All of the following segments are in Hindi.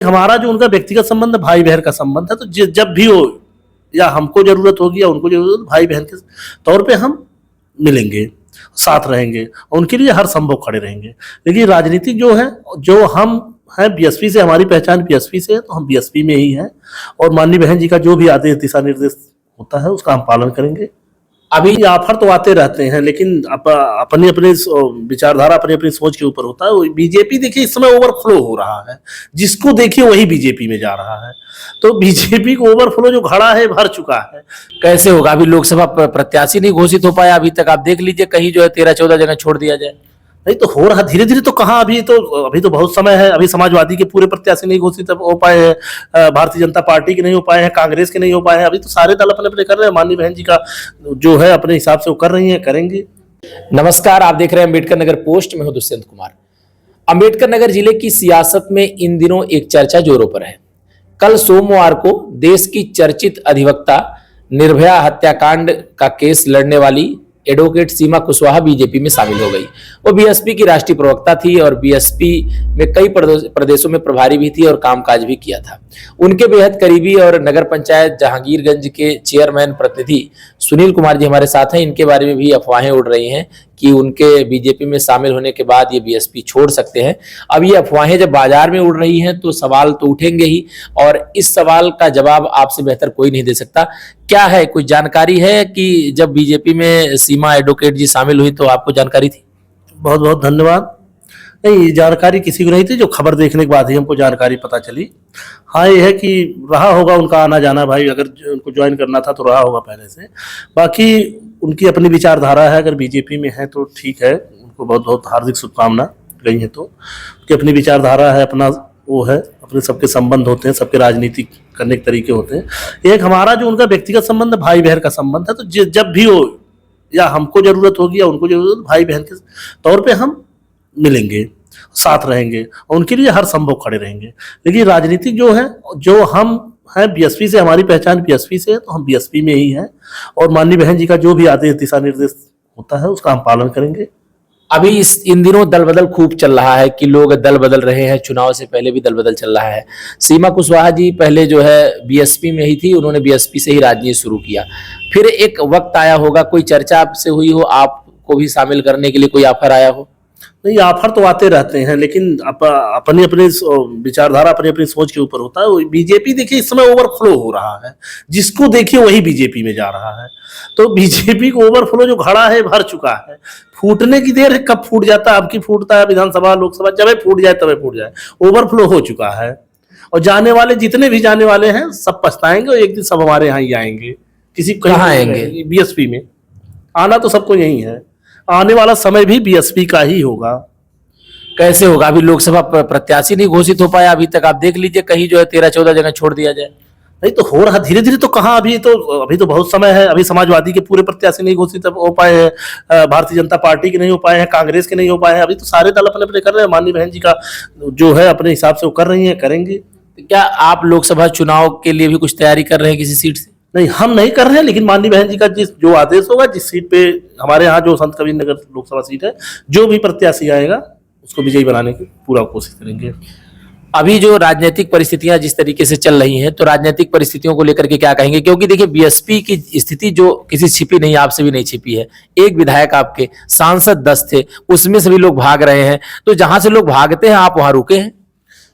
हमारा जो उनका व्यक्तिगत संबंध भाई बहन का संबंध है, तो जब भी हो या हमको जरूरत होगी या उनको जरूरत, भाई बहन के तौर पे हम मिलेंगे, साथ रहेंगे, उनके लिए हर संभव खड़े रहेंगे। लेकिन राजनीतिक जो है, जो हम हैं बीएसपी से, हमारी पहचान बीएसपी से है, तो हम बीएसपी में ही हैं और माननीय बहन जी का जो भी आदेश दिशा निर्देश होता है उसका हम पालन करेंगे। अभी ऑफर तो आते रहते हैं, लेकिन अपनी अपनी विचारधारा, अपनी अपनी सोच के ऊपर होता है। बीजेपी देखिए इस समय ओवरफ्लो हो रहा है, जिसको देखिए वही बीजेपी में जा रहा है, तो बीजेपी को ओवरफ्लो जो घड़ा है भर चुका है। कैसे होगा? अभी लोकसभा प्रत्याशी नहीं घोषित हो पाया अभी तक। आप देख लीजिए कहीं जो है 13-14 जगह छोड़ दिया जाए। नहीं तो हो रहा धीरे धीरे, तो कहाँ, अभी तो बहुत समय है। अभी समाजवादी के पूरे प्रत्याशी नहीं घोषित हो पाए हैं, भारतीय जनता पार्टी के नहीं हो पाए हैं, कांग्रेस के नहीं हो पाए हैं। अभी तो सारे दल अपने अपने कर रहे हैं। माननीय बहन जी का जो है अपने हिसाब से वो कर रही है, करेंगे। नमस्कार, आप देख रहे हैं अम्बेडकर नगर पोस्ट में हूं दुष्यंत कुमार। अम्बेडकर नगर जिले की सियासत में इन दिनों एक चर्चा जोरों पर है। कल सोमवार को देश की चर्चित अधिवक्ता, निर्भया हत्याकांड का केस लड़ने वाली एडवोकेट सीमा कुशवाहा बीजेपी में शामिल हो गई। वो बीएसपी की राष्ट्रीय प्रवक्ता थी और बीएसपी में कई प्रदेशों में प्रभारी भी थी और कामकाज भी किया था। उनके बेहद करीबी और नगर पंचायत जहांगीरगंज के चेयरमैन प्रतिनिधि सुनील कुमार जी हमारे साथ हैं। इनके बारे में भी अफवाहें उड़ रही हैं कि उनके बीजेपी में शामिल होने के बाद ये बीएसपी छोड़ सकते हैं। अब ये अफवाहें जब बाजार में उड़ रही हैं तो सवाल तो उठेंगे ही, और इस सवाल का जवाब आपसे बेहतर कोई नहीं दे सकता। क्या है, कुछ जानकारी है कि जब बीजेपी में सीमा एडवोकेट जी शामिल हुई तो आपको जानकारी थी? बहुत बहुत धन्यवाद। नहीं, जानकारी किसी को नहीं थी, जो खबर देखने के बाद ही हमको जानकारी पता चली। हाँ, ये है कि रहा होगा उनका आना जाना, भाई अगर उनको ज्वाइन करना था तो रहा होगा पहले से। बाकी उनकी अपनी विचारधारा है, अगर बीजेपी में है तो ठीक है, उनको बहुत बहुत हार्दिक शुभकामना गई है। तो उनकी अपनी विचारधारा है, अपना वो है, अपने सबके संबंध होते हैं, सबके राजनीतिक करने के तरीके होते हैं। एक हमारा जो उनका व्यक्तिगत संबंध भाई बहन का संबंध है, तो जब भी हो या हमको जरूरत होगी या उनको जरूरत, भाई बहन के तौर पे हम मिलेंगे, साथ रहेंगे, उनके लिए हर संभव खड़े रहेंगे। लेकिन राजनीतिक जो है, जो हम हैं बीएसपी से, हमारी पहचान बीएसपी से है, तो हम बीएसपी में ही हैं और माननीय बहन जी का जो भी आदेश दिशा निर्देश होता है उसका हम पालन करेंगे। अभी इन दिनों दल बदल खूब चल रहा है कि लोग दल बदल रहे हैं। चुनाव से पहले भी दल बदल चल रहा है। सीमा कुशवाहा जी पहले जो है बीएसपी में ही थी, उन्होंने बीएसपी से ही राजनीति शुरू किया। फिर एक वक्त आया होगा, कोई चर्चा आपसे हुई हो, आपको भी शामिल करने के लिए कोई ऑफर आया हो? नहीं, ऑफर तो आते रहते हैं, लेकिन अपनी अपनी विचारधारा, अपनी अपनी सोच के ऊपर होता है। बीजेपी देखिए इस समय ओवरफ्लो हो रहा है, जिसको देखिए वही बीजेपी में जा रहा है, तो बीजेपी को ओवरफ्लो जो घड़ा है भर चुका है। फूटने की देर है, कब फूट जाता है, अब की फूटता है विधानसभा लोकसभा, जब फूट जाए तब फूट जाए। ओवरफ्लो हो चुका है और जाने वाले जितने भी जाने वाले हैं सब पछताएंगे और एक दिन सब हमारे यहाँ ही आएंगे। किसी कहाँ आएंगे? बीएसपी में आना तो सबको यही है। आने वाला समय भी बीएसपी का ही होगा। कैसे होगा? अभी लोकसभा प्रत्याशी नहीं घोषित हो पाया अभी तक। आप देख लीजिए कहीं जो है 13-14 जगह छोड़ दिया जाए। नहीं तो हो रहा धीरे धीरे, तो कहाँ, अभी तो बहुत समय है। अभी समाजवादी के पूरे प्रत्याशी नहीं घोषित हो पाए हैं, भारतीय जनता पार्टी के नहीं हो पाए हैं, कांग्रेस के नहीं हो पाए हैं। अभी तो सारे दल अपने अपने कर रहे हैं। माननीय बहन जी का जो है अपने हिसाब से वो कर रही है, करेंगे। तो क्या आप लोकसभा चुनाव के लिए भी कुछ तैयारी कर रहे हैं किसी सीट से? नहीं, हम नहीं कर रहे हैं, लेकिन माननीय बहन जी का जो आदेश होगा, जिस सीट पे हमारे यहाँ जो संत कबीर नगर लोकसभा सीट है, जो भी प्रत्याशी आएगा उसको विजयी बनाने की पूरा कोशिश करेंगे। अभी जो राजनीतिक परिस्थितियां जिस तरीके से चल रही हैं, तो राजनीतिक परिस्थितियों को लेकर के क्या कहेंगे? क्योंकि देखिए बीएसपी की स्थिति जो किसी छिपी नहीं, आपसे भी नहीं छिपी है। एक विधायक आपके, सांसद 10 थे, उसमें सभी लोग भाग रहे हैं। तो जहां से लोग भागते हैं आप वहां रुके हैं।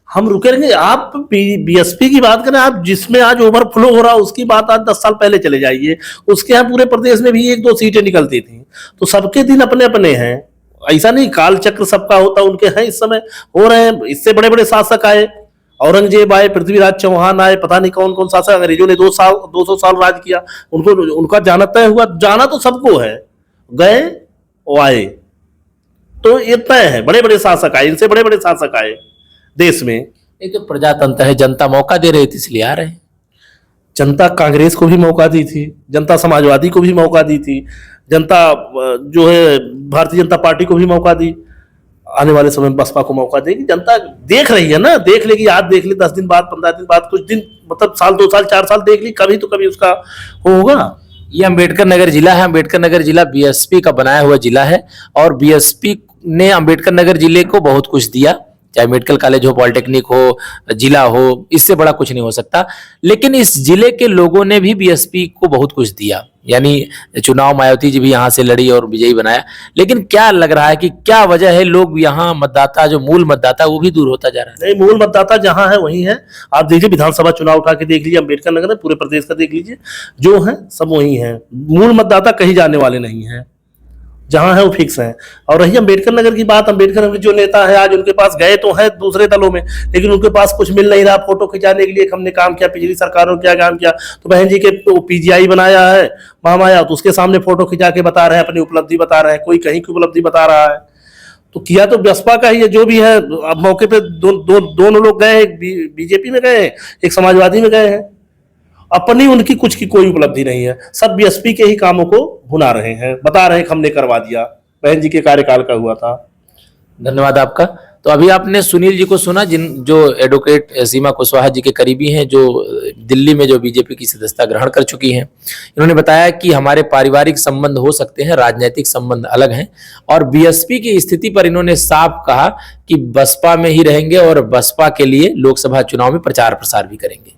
हम रुके रहेंगे। आप बीएसपी की बात करें, आप जिसमें आज ओवरफ्लो हो रहा है उसकी बात आज 10 साल पहले चले जाइए। उसके यहाँ पूरे प्रदेश में भी 1-2 सीटें निकलती थी। तो सबके दिन अपने अपने हैं, ऐसा नहीं काल चक्र सबका होता, उनके हैं इस समय हो रहे हैं। इससे बड़े बड़े शासक आए, औरंगजेब आए, पृथ्वीराज चौहान आए, पता नहीं कौन कौन शासक, अंग्रेजों ने 200 साल राज किया, उनका जाना तय हुआ। जाना तो सबको है, गए वो आए, तो ये तय है। बड़े बड़े शासक आए, इनसे बड़े बड़े शासक आए देश में। एक तो प्रजातंत्र है, जनता मौका दे रही थी इसलिए आ रहे हैं। जनता कांग्रेस को भी मौका दी थी, जनता समाजवादी को भी मौका दी थी, जनता जो है भारतीय जनता पार्टी को भी मौका दी। आने वाले समय में बसपा को मौका देगी। जनता देख रही है ना, देख लेगी, आज देख ली, 10 दिन बाद, 15 दिन बाद, कुछ दिन, मतलब साल, 2 साल, 4 साल देख ली, कभी तो कभी उसका होगा। ये अम्बेडकर नगर जिला है। अम्बेडकर नगर जिला बीएसपी का बनाया हुआ जिला है और बीएसपी ने अम्बेडकर नगर जिले को बहुत कुछ दिया। चाहे मेडिकल कॉलेज हो, पॉलिटेक्निक हो, जिला हो, इससे बड़ा कुछ नहीं हो सकता। लेकिन इस जिले के लोगों ने भी बीएसपी को बहुत कुछ दिया, यानी चुनाव मायावती जी भी यहाँ से लड़ी और विजयी बनाया। लेकिन क्या लग रहा है कि क्या वजह है, लोग यहाँ मतदाता जो मूल मतदाता वो भी दूर होता जा रहा है? नहीं, मूल मतदाता जहां है वही है। आप देखिए विधानसभा चुनाव उठा के देख लीजिए, अम्बेडकर नगर में पूरे प्रदेश का देख लीजिए, जो है सब वही है। मूल मतदाता कहीं जाने वाले नहीं है, जहां है वो फिक्स है। और रही अम्बेडकर नगर की बात, अम्बेडकर नगर जो नेता है आज उनके पास गए तो हैं दूसरे दलों में, लेकिन उनके पास कुछ मिल नहीं रहा फोटो खिंचाने के लिए। हमने काम किया, पिछली सरकारों ने क्या काम किया, तो बहन जी के पीजीआई बनाया है महामाया, तो उसके सामने फोटो खिंचा के बता रहे हैं, अपनी उपलब्धि बता रहे हैं, कोई कहीं की उपलब्धि बता रहा है। तो किया तो बसपा का ही है, जो भी है। अब मौके पे दोनों लोग गए, एक बीजेपी में गए, एक समाजवादी में गए हैं। अपनी उनकी कुछ की कोई उपलब्धि नहीं है, सब बीएसपी के ही कामों को भुना रहे हैं, बता रहे हैं कि हमने करवा दिया, बहन जी के कार्यकाल का हुआ था। धन्यवाद आपका। तो अभी आपने सुनील जी को सुना, जो एडवोकेट सीमा कुशवाहा जी के करीबी हैं, जो दिल्ली में जो बीजेपी की सदस्यता ग्रहण कर चुकी हैं। इन्होंने बताया कि हमारे पारिवारिक संबंध हो सकते हैं, राजनीतिक संबंध अलग हैं, और बीएसपी की स्थिति पर इन्होंने साफ कहा कि बसपा में ही रहेंगे और बसपा के लिए लोकसभा चुनाव में प्रचार प्रसार भी करेंगे।